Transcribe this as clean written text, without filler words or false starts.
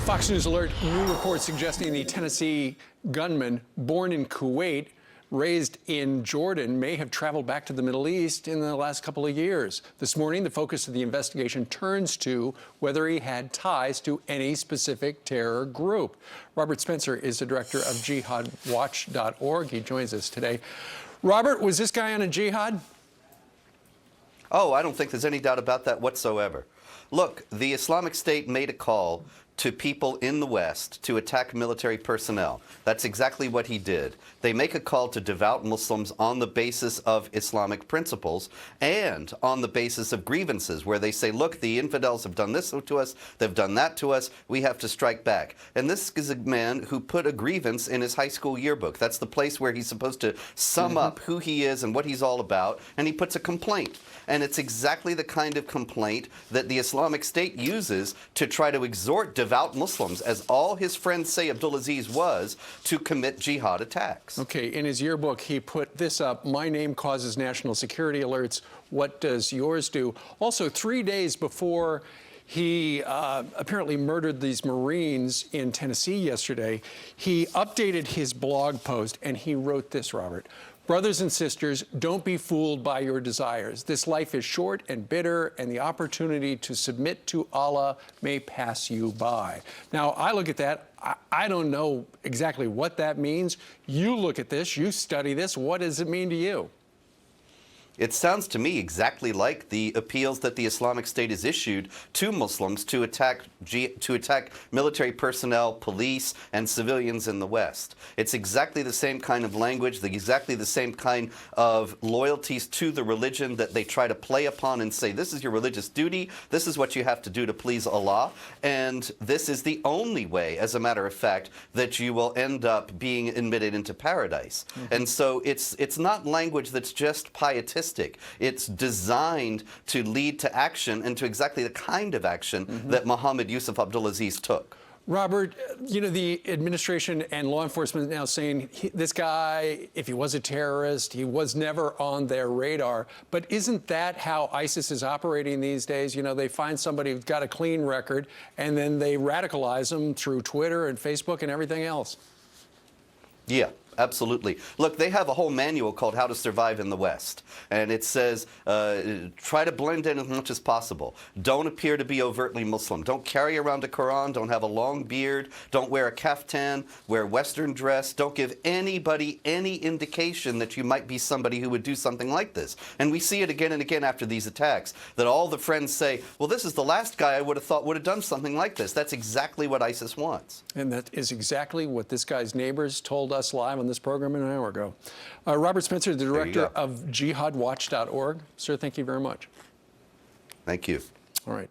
Fox News alert, new report suggesting the Tennessee gunman, born in Kuwait, raised in Jordan, may have traveled back to the Middle East in the last couple of years. This morning, the focus of the investigation turns to whether he had ties to any specific terror group. Robert Spencer is the director of JihadWatch.org. He joins us today. Robert, was this guy on a jihad? Oh, I don't think there's any doubt about that whatsoever. Look, the Islamic State made a call to people in the West to attack military personnel. That's exactly what he did. They make a call to devout Muslims on the basis of Islamic principles and on the basis of grievances, where they say, look, the infidels have done this to us, they've done that to us, we have to strike back. And this is a man who put a grievance in his high school yearbook. That's the place where he's supposed to sum up who he is and what he's all about, and he puts a complaint. And it's exactly the kind of complaint that the Islamic State uses to try to exhort devout Muslims, as all his friends say Abdulaziz was, to commit jihad attacks. Okay, in his yearbook, he put this up: my name causes national security alerts. What does yours do? Also, 3 days before he apparently murdered these Marines in Tennessee yesterday, he updated his blog post and he wrote this, Robert. Brothers and sisters, don't be fooled by your desires. This life is short and bitter, and the opportunity to submit to Allah may pass you by. Now, I look at that. I don't know exactly what that means. You look at this. You study this. What does it mean to you? It sounds to me exactly like the appeals that the Islamic State has issued to Muslims to attack military personnel, police, and civilians in the West. It's exactly the same kind of language, exactly the same kind of loyalties to the religion that they try to play upon and say, this is your religious duty, this is what you have to do to please Allah, and this is the only way, as a matter of fact, that you will end up being admitted into paradise. And so it's not language that's just pietistic. It's designed to lead to action, and to exactly the kind of action that Mohammed Yusuf Abdulaziz took. Robert, you know, the administration and law enforcement now saying this guy, if he was a terrorist, he was never on their radar. But isn't that how ISIS is operating these days? You know, they find somebody who's got a clean record, and then they radicalize them through Twitter and Facebook and everything else. Yeah. Absolutely. Look, they have a whole manual called How to Survive in the West. And it says, try to blend in as much as possible. Don't appear to be overtly Muslim. Don't carry around a Quran. Don't have a long beard. Don't wear a kaftan. Wear Western dress. Don't give anybody any indication that you might be somebody who would do something like this. And we see it again and again after these attacks, that all the friends say, well, this is the last guy I would have thought would have done something like this. That's exactly what ISIS wants. And that is exactly what this guy's neighbors told us live on this program an hour ago. Robert Spencer, the director of JihadWatch.org. Sir, thank you very much. Thank you. All right.